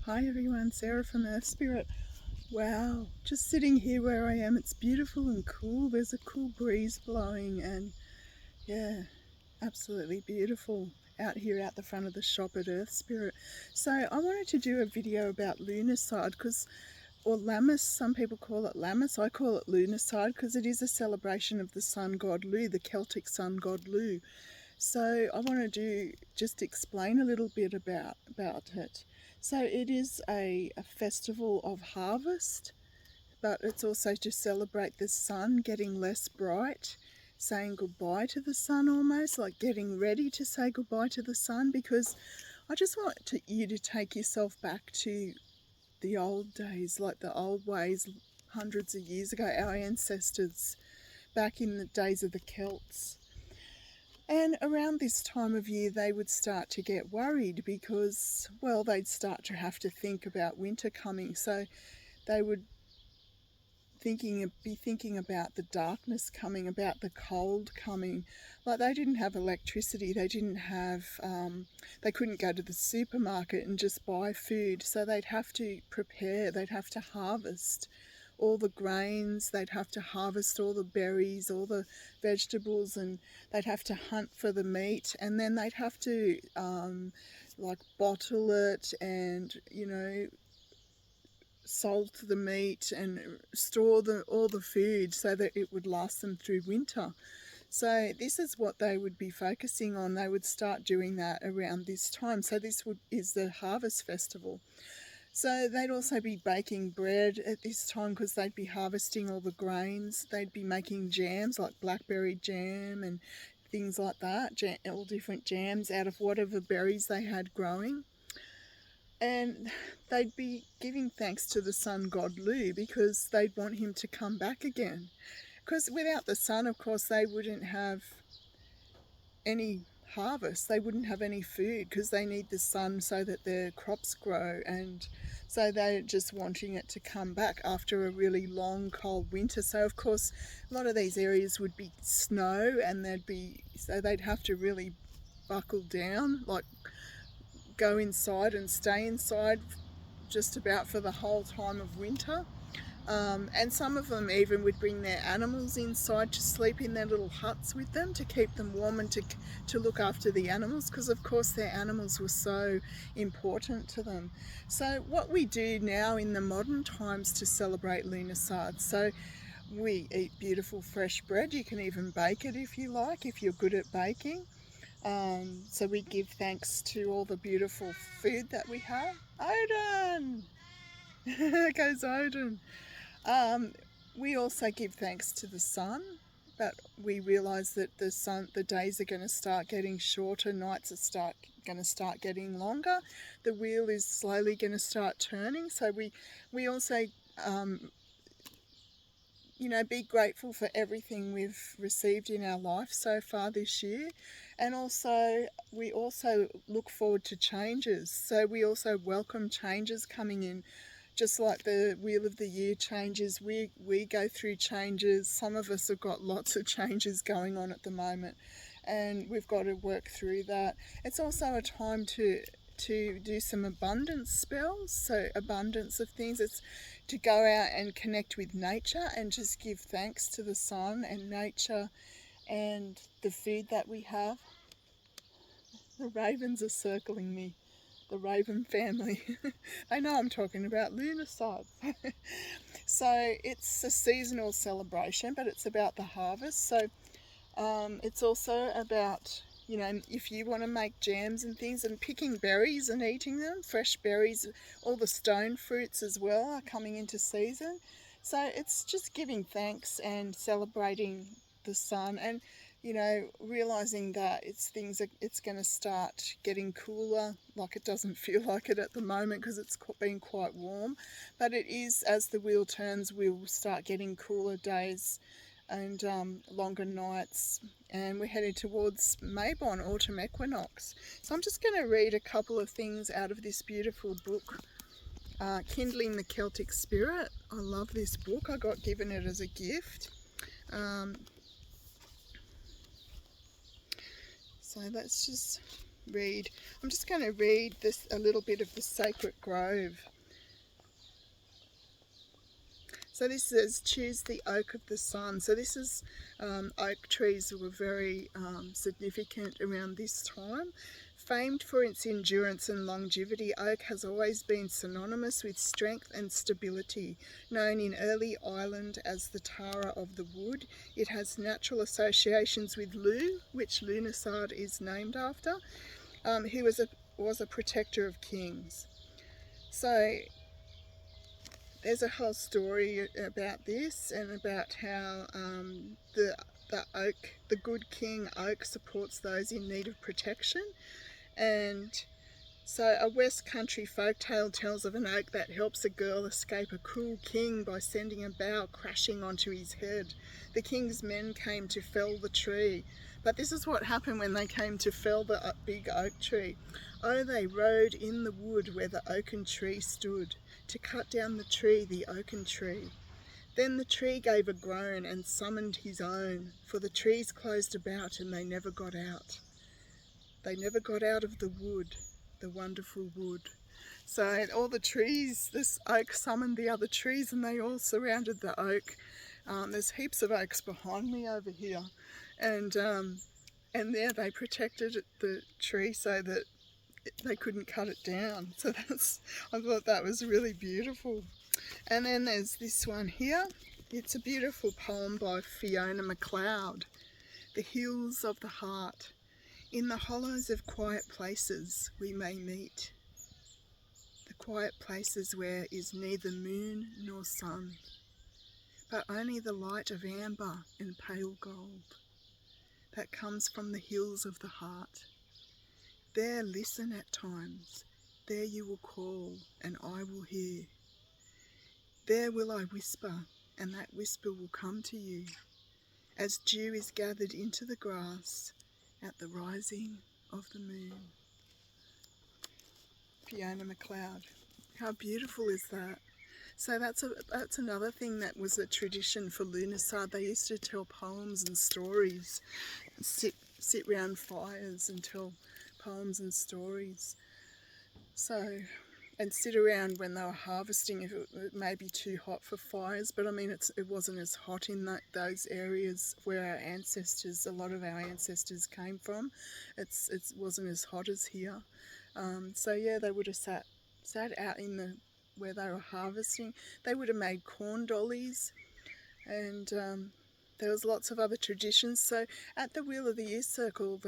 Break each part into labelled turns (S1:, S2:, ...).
S1: Hi everyone, Sarah from Earth Spirit. Wow, just sitting here where I am, it's beautiful and cool. There's a cool breeze blowing and yeah, absolutely beautiful out here out the front of the shop at Earth Spirit. So I wanted to do a video about Lughnasadh or Lammas, some people call it Lammas, I call it Lughnasadh because it is a celebration of the sun god Lu, the Celtic sun god Lu. So I want to just explain a little bit about it. So it is a festival of harvest, but it's also to celebrate the sun getting less bright, saying goodbye to the sun almost, like getting ready to say goodbye to the sun, because I just want you to take yourself back to the old days, like the old ways hundreds of years ago, our ancestors back in the days of the Celts. And around this time of year they would start to get worried because, well, they'd start to have to think about winter coming. So they would be thinking about the darkness coming, about the cold coming. Like they didn't have electricity, they couldn't go to the supermarket and just buy food. So they'd have to prepare, they'd have to harvest all the grains, they'd have to harvest all the berries, all the vegetables, and they'd have to hunt for the meat, and then they'd have to like bottle it and, you know, salt the meat and store all the food so that it would last them through winter. So this is what they would be focusing on. They would start doing that around this time. So this is the harvest festival. So they'd also be baking bread at this time because they'd be harvesting all the grains. They'd be making jams like blackberry jam and things like that, all different jams out of whatever berries they had growing. And they'd be giving thanks to the sun god Lu because they'd want him to come back again. Because without the sun, of course, they wouldn't have any harvest, they wouldn't have any food because they need the sun so that their crops grow, and so they're just wanting it to come back after a really long cold winter. So of course a lot of these areas would be snow, and they'd have to really buckle down, like go inside and stay inside just about for the whole time of winter. And some of them even would bring their animals inside to sleep in their little huts with them to keep them warm and to look after the animals, because of course their animals were so important to them. So what we do now in the modern times to celebrate Lughnasadh, so we eat beautiful fresh bread. You can even bake it if you like, if you're good at baking. So we give thanks to all the beautiful food that we have. Odin! There goes Odin. We also give thanks to the sun, but we realise that the days are going to start getting shorter, nights are going to start getting longer. The wheel is slowly going to start turning, so we also you know, be grateful for everything we've received in our life so far this year. And also we also look forward to changes, so we also welcome changes coming in. Just like the Wheel of the Year changes, we go through changes. Some of us have got lots of changes going on at the moment, and we've got to work through that. It's also a time to do some abundance spells, so abundance of things. It's to go out and connect with nature and just give thanks to the sun and nature and the food that we have. The ravens are circling me. The raven family. I know I'm talking about Lughnasadh. So it's a seasonal celebration, but it's about the harvest. So it's also about, you know, if you want to make jams and things, and picking berries and eating them, fresh berries, all the stone fruits as well are coming into season. So it's just giving thanks and celebrating the sun, and, you know, realising that it's going to start getting cooler. Like, it doesn't feel like it at the moment because it's been quite warm, but it is, as the wheel turns, we'll start getting cooler days and longer nights, and we're headed towards Mabon, autumn equinox. So I'm just going to read a couple of things out of this beautiful book, Kindling the Celtic Spirit. I love this book. I got given it as a gift. So let's just read. I'm just going to read this a little bit of the Sacred Grove. So this says, choose the oak of the sun. So this is oak trees were very significant around this time. Famed for its endurance and longevity, oak has always been synonymous with strength and stability. Known in early Ireland as the Tara of the wood, it has natural associations with Lugh, which Lughnasadh is named after, who was a protector of kings. So there's a whole story about this and about how the oak, the good king oak, supports those in need of protection. And so a West Country folktale tells of an oak that helps a girl escape a cruel king by sending a bough crashing onto his head. The king's men came to fell the tree, but this is what happened when they came to fell the big oak tree. Oh, they rode in the wood where the oaken tree stood, to cut down the tree, the oaken tree. Then the tree gave a groan and summoned his own, for the trees closed about and they never got out. They never got out of the wood, the wonderful wood. So all the trees, this oak summoned the other trees and they all surrounded the oak. There's heaps of oaks behind me over here. And there they protected the tree so that they couldn't cut it down. So I thought that was really beautiful. And then there's this one here. It's a beautiful poem by Fiona MacLeod. The Hills of the Heart. In the hollows of quiet places we may meet. The quiet places where is neither moon nor sun, but only the light of amber and pale gold that comes from the hills of the heart. There listen at times, there you will call and I will hear. There will I whisper and that whisper will come to you, as dew is gathered into the grass at the rising of the moon. Fiona MacLeod. How beautiful is that? So that's another thing that was a tradition for Lughnasadh. They used to tell poems and stories, sit round fires and tell poems and stories. So, and sit around when they were harvesting if it may be too hot for fires. But I mean, it wasn't as hot in those areas where our ancestors, a lot of our ancestors came from. It wasn't as hot as here. So yeah, they would have sat out in where they were harvesting. They would have made corn dollies, and there was lots of other traditions. So at the Wheel of the Year Circle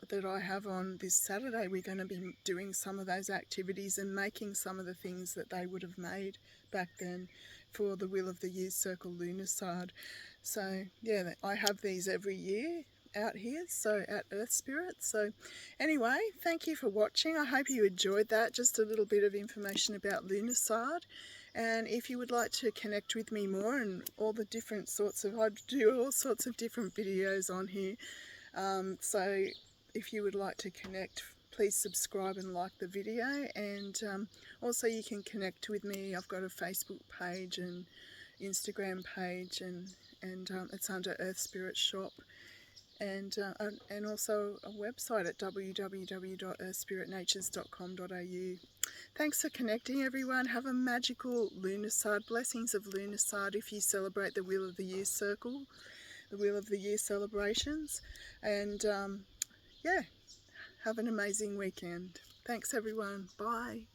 S1: that I have on this Saturday, we're going to be doing some of those activities and making some of the things that they would have made back then for the Wheel of the Year Circle Lughnasadh. So yeah, I have these every year out here, so at Earth Spirit. So anyway, thank you for watching. I hope you enjoyed that, just a little bit of information about Lughnasadh. And if you would like to connect with me more and all the different sorts of, I do all sorts of different videos on here, so if you would like to connect, please subscribe and like the video. And also you can connect with me. I've got a Facebook page and Instagram page, and it's under Earth Spirit Shop. And also a website at www.earthspiritnatures.com.au. Thanks for connecting, everyone. Have a magical Lughnasadh. Blessings of Lughnasadh if you celebrate the Wheel of the Year Circle, the Wheel of the Year celebrations. And yeah, have an amazing weekend. Thanks, everyone. Bye.